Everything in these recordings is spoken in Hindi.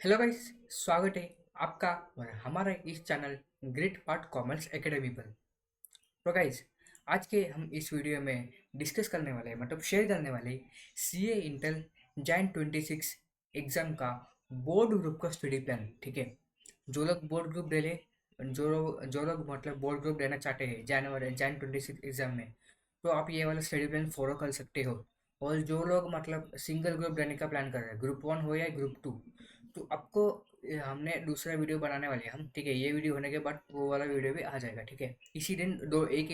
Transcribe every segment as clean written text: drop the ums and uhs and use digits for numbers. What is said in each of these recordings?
हेलो गाइस, स्वागत है आपका और हमारा इस channel great part commerce academy पर। तो गाइस, आज के हम इस वीडियो में डिस्कस करने वाले मतलब शेयर करने वाले सीए इंटेल जैन 26 एग्जाम का बोर्ड ग्रुप का स्टडी प्लान। ठीक है, जो लोग बोर्ड ग्रुप दे ले, जो लोग मतलब बोर्ड ग्रुप देना चाहते हैं जैन 26 एग्जाम में, तो आप ये वाला स्टडी प्लान फॉलो कर सकते हो। और जो लोग मतलब सिंगल ग्रुप देने का प्लान कर रहे हैं, ग्रुप 1 हो या ग्रुप 2, तो आपको हमने दूसरा वीडियो बनाने वाले हैं हम। ठीक है, ये वीडियो होने के बाद वो वाला वीडियो भी आ जाएगा। ठीक है, इसी दिन दो एक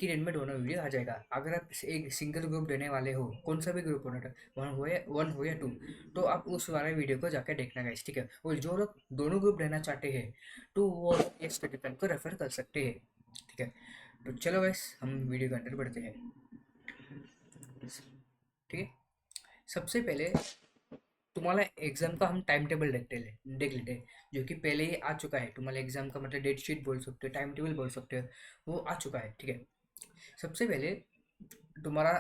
ही दिन में दोनों वीडियो आ जाएगा। अगर आप एक सिंगल ग्रुप देने वाले हो, कौन सा भी ग्रुप होना था, वन हो या टू, तो आप उस वाले वीडियो को जाकर देखना गाइस। ठीक है, और जो लोग दोनों ग्रुप देना चाहते हैं तो वो इस स्टडी प्लान को रेफर कर सकते हैं। ठीक है, तो चलो गाइस, हम वीडियो के अंदर बढ़ते हैं। ठीक है, सबसे पहले तुम्हारा एग्जाम का हम टाइम टेबल देख लेते हैं, जो कि पहले ही आ चुका है। तुम्हारे एग्जाम का मतलब डेट शीट बोल सकते हो, टाइम टेबल बोल सकते हो, वो आ चुका है। ठीक है, सबसे पहले तुम्हारा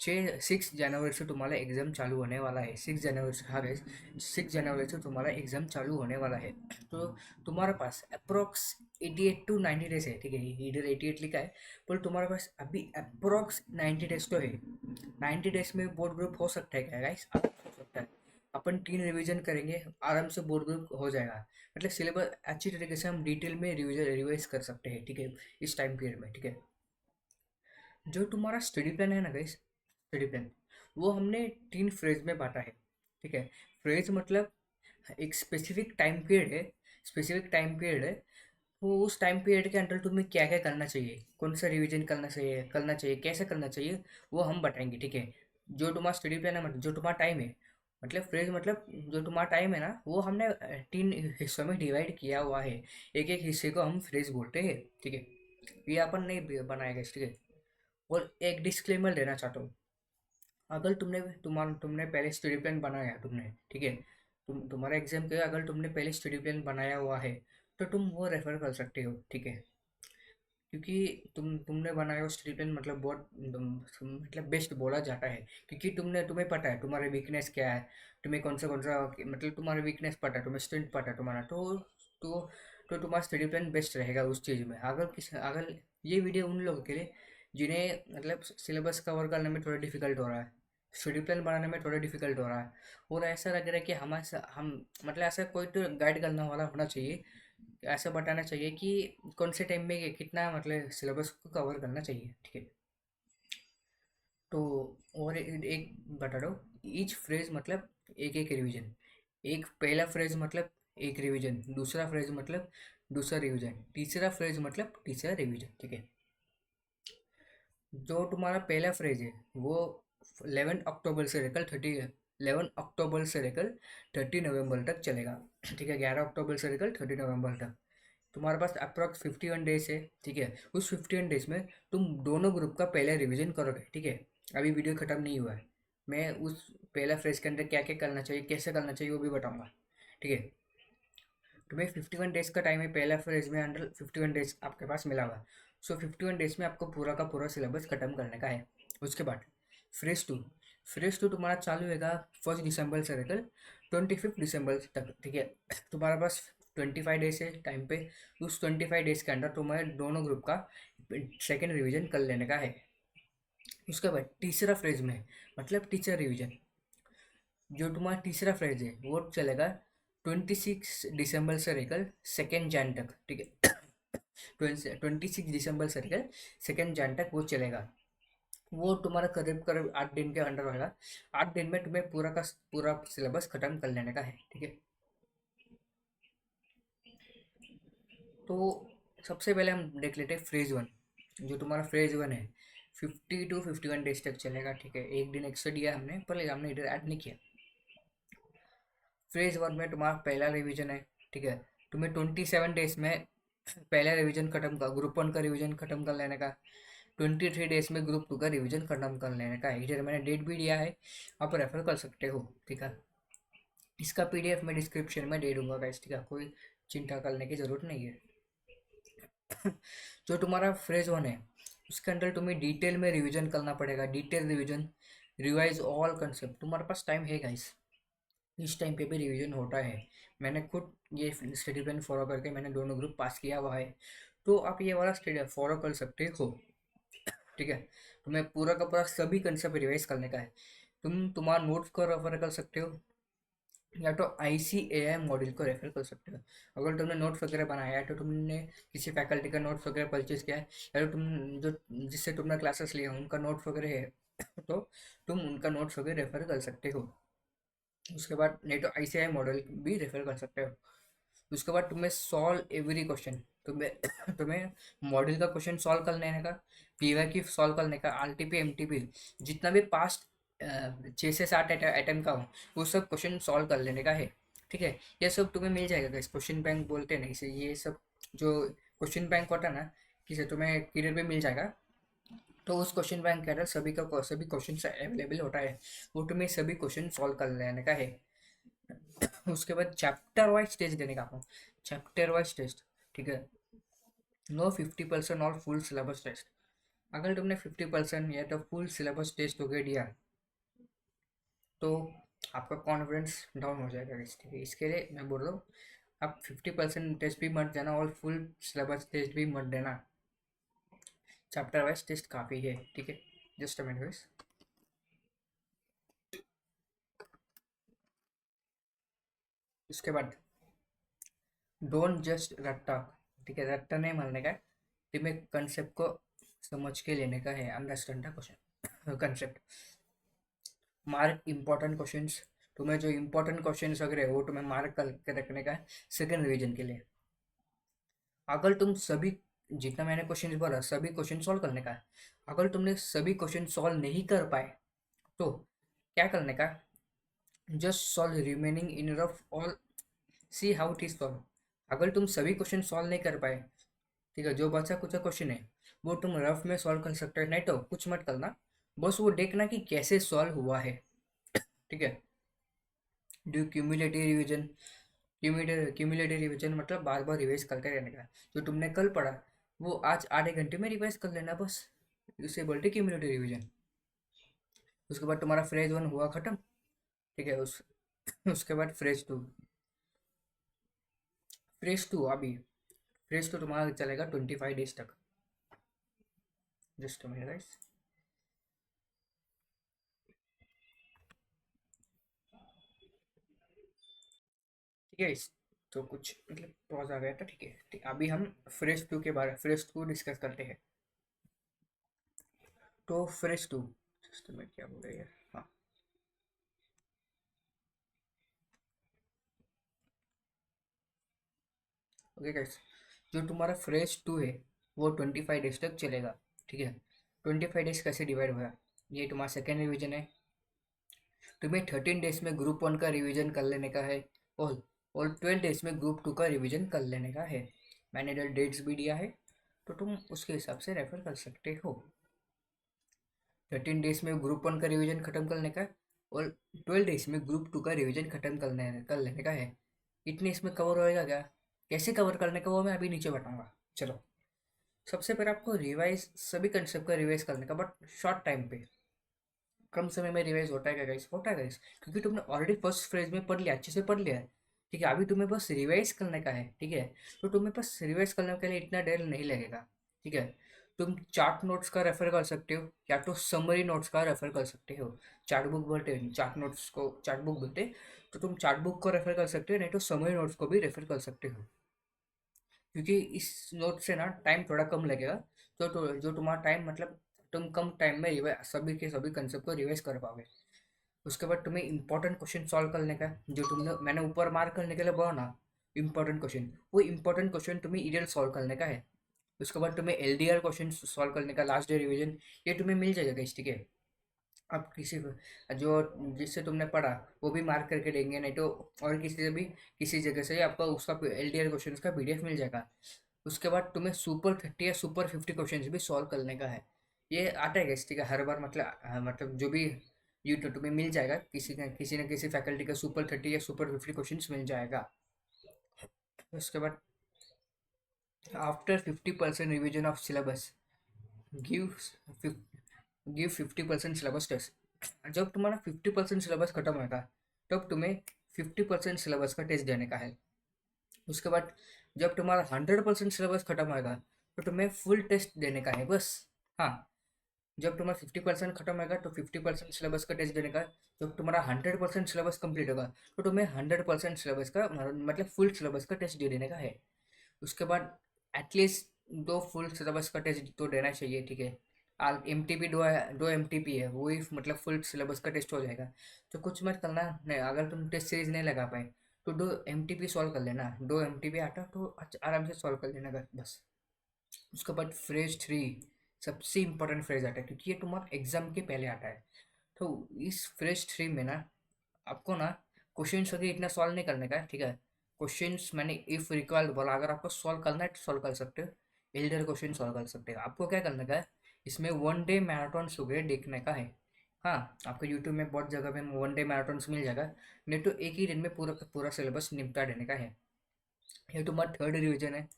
6 जनवरी से तुम्हारा एग्ज़ाम चालू होने वाला है। 6 जनवरी से, हाँ गैस, 6 जनवरी से तुम्हारा एग्ज़ाम चालू होने वाला है। तो तुम्हारे पास अप्रोक्स 88 to 90 डेज है। ठीक है, इधर 88 लिखा है, पर तुम्हारे पास अभी अप्रोक्स 90 डेज तो है। 90 डेज में बोर्ड ग्रुप हो सकता है क्या गाइस? हो सकता है। अपन 3 रिवीजन करेंगे, आराम से बोर्ड ग्रुप हो जाएगा। मतलब सिलेबस अच्छी तरीके से हम डिटेल में रिवाइज कर सकते हैं। ठीक है, इस टाइम पीरियड में। ठीक है, जो तुम्हारा स्टडी प्लान है ना गाइस, स्टडी प्लान वो हमने 3 फेज में बांटा है। ठीक है, फेज मतलब एक स्पेसिफिक टाइम पीरियड है। स्पेसिफिक टाइम पीरियड है, तो उस टाइम पीरियड के अंदर तुम्हें क्या क्या करना चाहिए, कौन सा रिवीजन करना चाहिए, कैसे करना चाहिए, वो हम बताएंगे। ठीक है, जो तुम्हारा स्टडी प्लान है मतलब जो तुम्हारा टाइम है, मतलब फ्रेज मतलब जो तुम्हारा टाइम है ना, वो हमने 3 हिस्सों में डिवाइड किया हुआ है। एक एक हिस्से को हम फ्रेज बोलते हैं। ठीक है, ये अपन नहीं बनाएगा। ठीक है, और एक डिस्क्लेमर देना चाहता हूँ। अगर तुमने पहले स्टडी प्लान बनाया, तुमने, ठीक है, तुम्हारा एग्जाम के अगर तुमने पहले स्टडी प्लान बनाया हुआ है, तो तुम वो रेफर कर सकते हो। ठीक है, क्योंकि तुमने बनाया हुआ स्टडी प्लान मतलब बहुत मतलब बेस्ट बोला जाता है। क्योंकि तुम्हें पता है तुम्हारे वीकनेस क्या है, तुम्हें कौन सा मतलब तुम्हारा वीकनेस पता है, तुम्हें स्ट्रेंथ पता है तुम्हारा, तो तो तुम्हारा स्टडी प्लान बेस्ट रहेगा उस चीज़ में। अगर ये वीडियो उन लोगों के लिए जिन्हें मतलब सिलेबस कवर करने में थोड़ा डिफिकल्ट हो रहा है, स्टडी प्लान बनाने में थोड़ा डिफिकल्ट हो रहा है, और ऐसा लग रहा है कि हम मतलब ऐसा कोई तो गाइड करने वाला होना चाहिए। ऐसा बताना चाहिए कि कौन से टाइम में कितना मतलब सिलेबस को कवर करना चाहिए। ठीक है, तो और एक बता दो, ईच फ्रेज मतलब एक एक रिवीजन। एक पहला फ्रेज मतलब एक रिवीजन, दूसरा फ्रेज मतलब दूसरा रिवीजन, तीसरा फ्रेज मतलब तीसरा रिवीजन। ठीक है, जो तुम्हारा पहला फ्रेज है वो 11 अक्टूबर से लेकर 30 नवंबर तक चलेगा। ठीक है, 11 अक्टूबर से लेकर 30 नवंबर तक तुम्हारे पास अप्रॉक्स 51 डेज है। ठीक है, उस 51 डेज में तुम दोनों ग्रुप का पहले रिवीजन करोगे। ठीक है, अभी वीडियो खत्म नहीं हुआ है, मैं उस पहला फ्रेज के अंदर क्या क्या करना चाहिए, कैसे करना चाहिए, वो भी बताऊंगा। ठीक है, तुम्हें 51 डेज का टाइम है, पहला फेज में अंडर 51 डेज आपके पास मिला हुआ। सो 51 डेज में आपको पूरा का पूरा सिलेबस खत्म करने का है। उसके बाद फ्रेश टू फ्रेश टू तुम्हारा चालू होगा 1 दिसंबर से लेकर 25 दिसंबर तक। ठीक है, तुम्हारे पास 25 डेज है टाइम पे। उस 25 डेज के अंदर तुम्हें दोनों ग्रुप का सेकेंड रिवीजन कर लेने का है। उसके बाद तीसरा फ्रेज में मतलब टीचर रिवीजन, जो तुम्हारा तीसरा फ्रेज है वो चलेगा 26 दिसंबर से लेकर 2 जैन तक। ठीक है, 26 दिसंबर से लेकर 2 जैन तक वो चलेगा। वो तुम्हारा करीब करीब 8 दिन के अंडर होगा। 8 दिन में तुम्हें पूरा का पूरा सिलेबस खत्म कर लेने का है। ठीक है, तो सबसे पहले हम देख लेते हैं फ्रेज 1। जो तुम्हारा फ्रेज 1 है 50 to 51 डेज तक चलेगा। ठीक है, एक दिन एक्स्ट्रा दिया हमने, पर हमने इधर ऐड नहीं किया। फेज 1 में तुम्हारा पहला रिवीजन है। ठीक है, तुम्हें 27 डेज में पहला रिवीजन खत्म कर, ग्रुप 1 का रिवीजन खत्म कर लेने का। 23 डेज में ग्रुप 2 का रिवीजन खत्म कर लेने का है। इधर मैंने डेट भी दिया है, आप रेफर कर सकते हो। ठीक है, इसका पीडीएफ मैं डिस्क्रिप्शन में दे दूंगा गाइस। ठीक है, कोई चिंता करने की जरूरत नहीं है। जो तुम्हारा फेज 1 है उसके अंदर तुम्हें डिटेल में रिवीजन करना पड़ेगा। Detail revision, revise all concept. तुम्हारे पास टाइम है गाइस, इस टाइम पे भी रिवीजन होता है। मैंने खुद ये स्टडी प्लान फॉलो करके मैंने दोनों ग्रुप पास किया हुआ है। तो आप ये वाला स्टडी फॉलो कर सकते हो। ठीक है, तुम्हें पूरा का पूरा सभी कंसेप्ट रिवाइज करने का है। तुम्हारा नोट्स को रेफर कर सकते हो, या तो ICAI मॉड्यूल को रेफर कर सकते हो। अगर तुमने नोट्स वगैरह बनाया है तो तुमने किसी फैकल्टी का नोट्स वगैरह परचेज किया है, या तो तुम जो जिससे तुमने क्लासेस लिए हैं उनका नोट्स वगैरह है तो तुम उनका नोट्स वगैरह रेफर कर सकते हो। उसके बाद नहीं तो ICAI मॉडल भी रेफर कर सकते हो। उसके बाद तुम्हें सॉल्व एवरी क्वेश्चन, तुम्हें तुम्हें मॉडल का क्वेश्चन सॉल्व कर लेने का, PYQ सॉल्व करने का, RTP MTP जितना भी पास्ट 6 से 7 आइटम का हो वो सब क्वेश्चन सॉल्व कर लेने का है। ठीक है, ये सब तुम्हें मिल जाएगा। इस क्वेश्चन बैंक बोलते हैं ना इसे, ये सब जो क्वेश्चन बैंक होता है ना, किसे तुम्हें पीरियड में मिल जाएगा। तो उस क्वेश्चन बैंक के अंदर सभी क्वेश्चन अवेलेबल होता है, वो तुम्हें सभी क्वेश्चन सॉल्व कर लेने का है। उसके बाद चैप्टर वाइज टेस्ट देने का आपको, चैप्टर वाइज टेस्ट। ठीक है, नो 50% और फुल सिलेबस टेस्ट। अगर तुमने 50% या तो फुल सिलेबस टेस्ट हो गया दिया तो आपका कॉन्फिडेंस डाउन हो जाएगा। इसके लिए मैं बोल रहा हूँ, आप 50% टेस्ट भी मत देना और फुल सिलेबस टेस्ट भी मत देना। चैप्टर वाइज टेस्ट काफ़ी है। ठीक है, जस्ट अ मिनट गाइस। उसके बाद डोंट जस्ट रट्टा। ठीक है, रट्टा नहीं मारने का है, तुम्हें कंसेप्ट को समझ के लेने का है, understand the question concept. Mark important questions, तुम्हें जो इंपॉर्टेंट क्वेश्चंस वगैरह है वो तुम्हें मार्क करके रखने का है सेकंड रिवीजन के लिए। अगर तुम सभी जितना मैंने क्वेश्चन बोला सभी क्वेश्चन सॉल्व करने का है। अगर तुमने सभी क्वेश्चन सॉल्व नहीं कर पाए तो क्या करने का, just solve remaining in rough all, see how it is solve. अगर तुम सभी क्वेश्चन सॉल्व नहीं कर पाए, ठीक है, जो बचा कुछ क्वेश्चन है वो तुम रफ में सॉल्व कर सकते हो, नहीं तो कुछ मत करना, बस वो देखना कि कैसे सॉल्व हुआ है। ठीक है, due cumulative revision, cumulative revision मतलब बार बार रिवाइज करते रहने का। जो तुमने कल पढ़ा वो आज आधे घंटे में रिवाइज कर लेना बस, इसे बोलते क्यूमुलेटिव रिवीजन। उसके बाद तुम्हारा फ्रेज 1 हुआ खत्म। ठीक है, उसके बाद फ्रेज 2। फ्रेज 2 अभी, फ्रेज 2 तुम्हारा चलेगा 25 डेज तक। Just minute guys. ठीक है तो कुछ मतलब पॉज आ गया था। ठीक है, अभी हम फ्रेज 2 डिस्कस करते हैं। तो फ्रेज 2 मैं क्या बोल रही है, हाँ। ओके गाइस, जो तुम्हारा फ्रेज 2 है वो 25 डेज तक चलेगा। ठीक है, 25 डेज कैसे डिवाइड हुआ, ये तुम्हारा सेकेंड रिवीजन है। तुम्हें 13 डेज में ग्रुप 1 का रिवीजन कर लेने का है, और 12 डेज में ग्रुप 2 का रिवीजन कर लेने का है। मैंने इधर डेट्स भी दिया है तो तुम उसके हिसाब से रेफर कर सकते हो। 13 डेज में ग्रुप 1 का रिवीजन खत्म करने का है, और 12 डेज में ग्रुप 2 का रिवीजन खत्म कर लेने का है। इतने इसमें कवर होएगा क्या, कैसे कवर करने का वो मैं अभी नीचे बताऊंगा। चलो, सबसे पहले आपको रिवाइज सभी कंसेप्ट का रिवाइज करने का, बट शॉर्ट टाइम पे, कम समय में रिवाइज होता है क्या गाइस, होता है गाइस, क्योंकि तुमने ऑलरेडी फर्स्ट फ्रेज में पढ़ लिया, अच्छे से पढ़ लिया है। ठीक है, अभी तुम्हें बस रिवाइज करने का है। ठीक है, तो तुम्हें बस रिवाइज करने के लिए इतना देर नहीं लगेगा। ठीक है, तुम चार्ट नोट्स का रेफर कर सकते हो, या तो समरी नोट्स का रेफर कर सकते हो। चार्ट बुक बोलते हैं, चार्ट नोट्स को चार्ट बुक बोलते हैं, तो तुम चार्ट बुक को रेफर कर सकते हो, नहीं तो समरी नोट्स को भी रेफर कर सकते हो। क्योंकि इस नोट से ना टाइम थोड़ा कम लगेगा, जो तुम्हारा टाइम मतलब तुम कम टाइम में सभी के सभी कंसेप्ट को रिवाइज कर पाओगे। उसके बाद तुम्हें इंपॉर्टेंट क्वेश्चन सॉल्व करने का है, जो तुमने मैंने ऊपर मार्क करने के लिए बोला ना इंपॉर्टेंट क्वेश्चन, वो इंपॉर्टेंट क्वेश्चन तुम्हें इधर सॉल्व करने का है। उसके बाद तुम्हें LDR क्वेश्चन सॉल्व करने का, लास्ट डे रिवीजन, ये तुम्हें मिल जाएगा इस। ठीक है, अब जो जिससे तुमने पढ़ा वो भी मार्क करके देंगे, नहीं तो और किसी से भी किसी जगह से आपका उसका LDR क्वेश्चन का PDF मिल जाएगा। उसके बाद तुम्हें सुपर 30 या सुपर 50 क्वेश्चन भी सॉल्व करने का है। ये आता है गैस। ठीक है, हर बार मतलब जो भी यूट्यूब तुम्हें मिल जाएगा, किसी न किसी फैकल्टी का सुपर 30 या सुपर 50 क्वेश्चन मिल जाएगा। उसके बाद after 50% revision of syllabus, give give 50% syllabus test. जब तुम्हारा 50% सिलेबस खत्म होगा तब तुम्हें 50% सिलेबस का टेस्ट देने का है। उसके बाद जब तुम्हारा 100% सिलेबस खत्म होएगा तो तुम्हें फुल टेस्ट देने का है बस। हाँ, जब तुम्हारा 50% खत्म होगा तो 50% सिलेबस का टेस्ट देने का। जब तुम्हारा 100% सिलेबस कंप्लीट होगा तो तुम्हें 100% सिलेबस का मतलब फुल सिलेबस का टेस्ट दे देने का है। उसके बाद एटलीस्ट 2 फुल सिलेबस का टेस्ट तो देना चाहिए, ठीक है। एम टी पी 2 MTP है, वही मतलब फुल सिलेबस का टेस्ट हो जाएगा। तो कुछ मत करना नहीं, अगर तुम टेस्ट सीरीज नहीं लगा पाए तो 2 MTP सॉल्व कर लेना। 2 MTP आता तो आराम से सॉल्व कर लेना बस। उसके बाद फ्रेज 3 सबसे इम्पोर्टेंट फ्रेज आता है, क्योंकि ये तुम्हारा एग्जाम के पहले आता है। तो इस फ्रेज 3 में ना आपको ना क्वेश्चंस वगैरह इतना सॉल्व नहीं करने का है, ठीक है। क्वेश्चंस मैंने इफ रिक्वायर्ड बोला, अगर आपको सॉल्व करना है तो सॉल्व कर सकते हो, एल्डर क्वेश्चन सॉल्व कर सकते हो। आपको क्या करने का है, इसमें 1 डे मैराथन्स वगैरह देखने का है। हाँ, आपको यूट्यूब में बहुत जगह पे 1 डे मैराथन्स मिल जाएगा, नहीं तो एक ही दिन में पूरा का पूरा सिलेबस निपटा देने का है। ये तुम्हारा थर्ड रिवीजन है।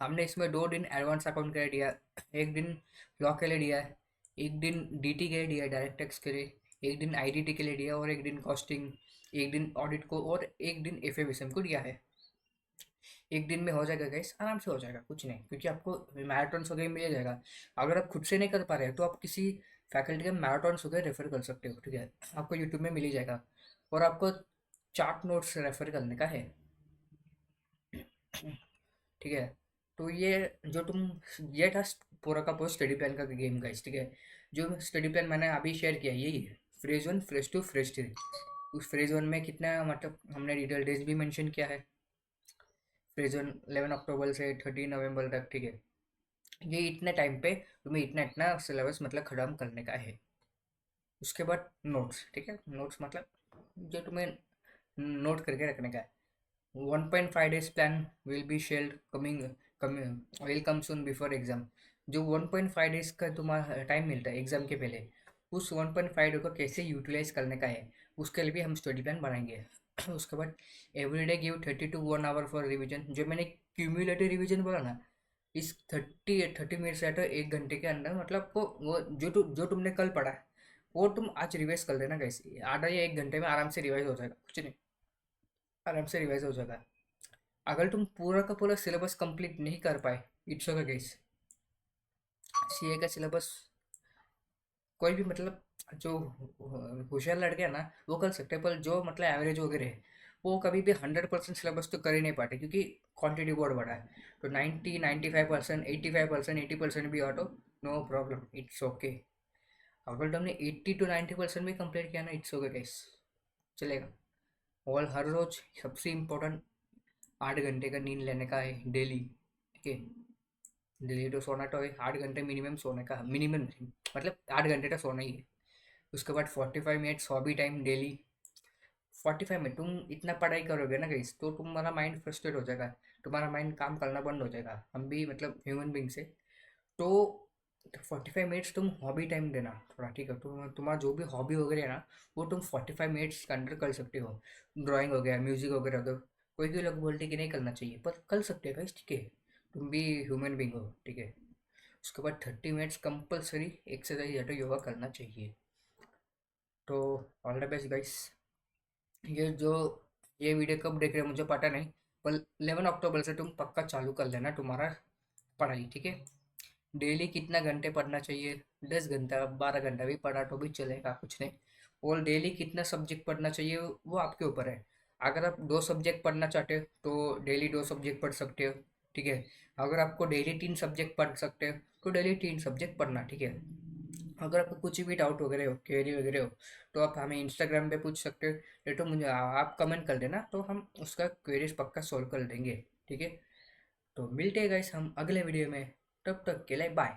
हमने इसमें 2 दिन एडवांस अकाउंट के लिए दिया है, एक दिन लॉ के लिए दिया है, एक दिन डीटी के लिए दिया है, डायरेक्ट टैक्स के लिए, एक दिन आईडीटी के लिए दिया, और एक दिन कॉस्टिंग, एक दिन ऑडिट को, और एक दिन एफएबीएसएम को दिया है। एक दिन में हो जाएगा गाइस, आराम से हो जाएगा, कुछ नहीं, क्योंकि आपको मैराथन्स वगैरह मिल जाएगा। अगर आप खुद से नहीं कर पा रहे तो आप किसी फैकल्टी के मैराथन्स वगैरह रेफर कर सकते हो, ठीक है। आपको यूट्यूब में मिल ही जाएगा। और आपको चार्ट नोट्स रेफर करने का है, ठीक है। तो ये जो तुम, ये था पूरा का पूरा स्टडी प्लान का गेम गाइस, ठीक है। जो स्टडी प्लान मैंने अभी शेयर किया यही है, फ्रेज 1, फ्रेज 2, फ्रेज 3। उस फ्रेज 1 में कितना मतलब हमने डिटेल डेज भी मेंशन किया है। फ्रेज 1 11 अक्टूबर से 30 नवंबर तक, ठीक है। ये इतने टाइम पे तुम्हें इतना इतना सिलेबस मतलब खत्म करने का है। उसके बाद नोट्स, ठीक है। नोट्स मतलब जो तुम्हें नोट करके रखने का है। 1.5 days plan will be shelled coming will come soon before exam. जो 1.5 days का तुम्हारा टाइम मिलता है एग्जाम के पहले, उस 1.5 day को कैसे यूटिलाइज करने का है, उसके लिए भी हम स्टडी प्लान बनाएंगे। उसके बाद everyday give 30 to 1 hour for revision. जो मैंने क्यूमुलेटिव रिविजन बोला ना, इस 30 मिनट से 1 घंटे के अंदर मतलब वो जो तुमने कल पढ़ा है वो तुम आज रिवाइज कर लेना कैसे, आधा या 1 घंटे में आराम से रिवाइज हो जाएगा, कुछ नहीं, आराम से रिवाइज हो जाएगा। अगर तुम पूरा का पूरा सिलेबस कंप्लीट नहीं कर पाए, इट्स ओके गाइस। सीए का सिलेबस कोई भी मतलब जो होशियार लड़के हैं ना वो कर सकते हैं, पर जो मतलब एवरेज वगैरह है वो कभी भी 100% सिलेबस तो कर ही नहीं पाते, क्योंकि क्वांटिटी बहुत बड़ा है। तो 90 95%, 85%, 80% भी ऑटो, नो प्रॉब्लम, इट्स ओके। अगर तुमने 80 to 90% भी कंप्लीट किया ना, इट्स ओके गाइस, चलेगा। और हर रोज सबसे इम्पोर्टेंट 8 घंटे का नींद लेने का है डेली, ठीक है। डेली तो सोना तो है, 8 घंटे मिनिमम सोने का, मिनिमम मतलब 8 घंटे तो सोना ही है। उसके बाद 45 minutes hobby time daily. 45 minute तुम इतना पढ़ाई करोगे ना गाइस तो तुम्हारा माइंड फ्रस्ट्रेट हो जाएगा, तुम्हारा माइंड काम करना बंद हो जाएगा, हम भी मतलब ह्यूमन बींग से। तो 45 मिनट्स तुम हॉबी टाइम देना थोड़ा, ठीक है। तुम्हारा जो भी हॉबी वगैरह है ना वो तुम 45 मिनट्स के अंदर कर सकते हो। ड्राइंग हो गया, म्यूजिक वगैरह हो गया। कोई कोई लोग बोलते कि नहीं करना चाहिए, पर कर सकते हो गाइस, ठीक है। तुम भी ह्यूमन बींग हो, ठीक है। उसके बाद 30 मिनट्स कंपल्सरी एक्सरसाइज या तो योगा करना चाहिए। तो ऑल द बेस्ट गाइस। ये जो ये वीडियो कब देख रहे हो मुझे पता नहीं, पर 11 अक्टूबर से तुम पक्का चालू कर लेना तुम्हारा पढ़ाई, ठीक है। डेली कितना घंटे पढ़ना चाहिए, 10 घंटा 12 घंटा भी पढ़ा तो भी चलेगा, कुछ नहीं। और डेली कितना सब्जेक्ट पढ़ना चाहिए वो आपके ऊपर है। अगर आप 2 सब्जेक्ट पढ़ना चाहते हो तो डेली 2 सब्जेक्ट पढ़ सकते हो, ठीक है। अगर आपको डेली 3 सब्जेक्ट पढ़ सकते हो तो डेली 3 सब्जेक्ट पढ़ना, ठीक है। अगर आपको कुछ भी डाउट वगैरह हो, क्वेरी वगैरह हो, तो आप हमें इंस्टाग्राम पे पूछ सकते हो, नहीं तो मुझे आप कमेंट कर देना, तो हम उसका क्वेरीज पक्का सॉल्व कर देंगे, ठीक है। तो मिलते हैं गाइस हम अगले वीडियो में, तब तक के लिए बाय।